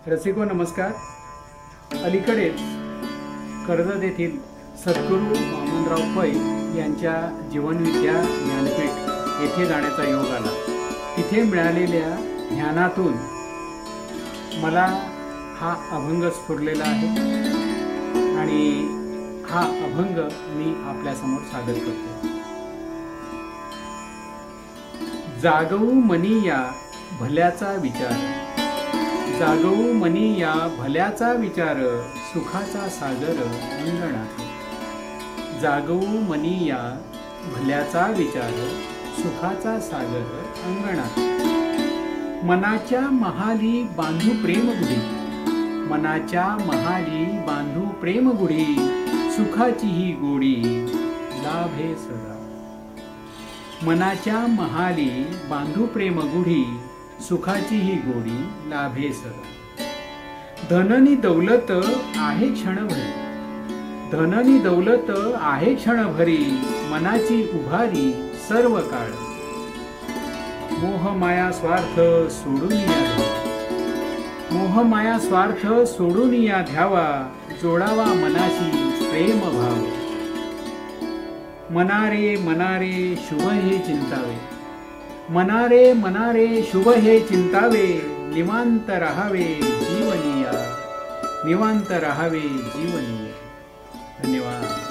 रसिको नमस्कार. अलीकडेच कर्जत येथील सद्गुरू वामनराव पै यांच्या जीवनविद्या ज्ञानपीठ येथे जाण्याचा योग आला. तिथे मिळालेल्या ज्ञानातून मला हा अभंग स्फुरलेला आहे आणि हा अभंग मी आपल्यासमोर सादर करतो. जागवू मनी या भल्याचा विचार, जागवू मनी या भल्याचा विचार, सुखाचा सागर अंगणात. जागवू मनी या भल्याचा विचार, सुखाचा सागर अंगणात. मनाच्या महाली बांधू प्रेमगुढी, मनाच्या महाली बांधू प्रेमगुढी, सुखाची ही गोडी लाभे सदा. मनाच्या महाली बांधू प्रेमगुढी, सुखाची ही गोडी लाभे सदा. धननी दौलत आहे क्षणभरी, धननी दौलत आहे क्षणभरी, मनाची उभारी सर्व काळ. मोह माया स्वार्थ सोडून या ध्यावा, मोह माया स्वार्थ सोडून या ध्यावा, जोडावा मनाशी प्रेम भाव. मनारे मनारे शुभ हे चिंतावे, मनारे मनारे शुभ हे चिंतावे, निवांत राहावे जीवनीया, निवांत राहावे जीवनीय. धन्यवाद.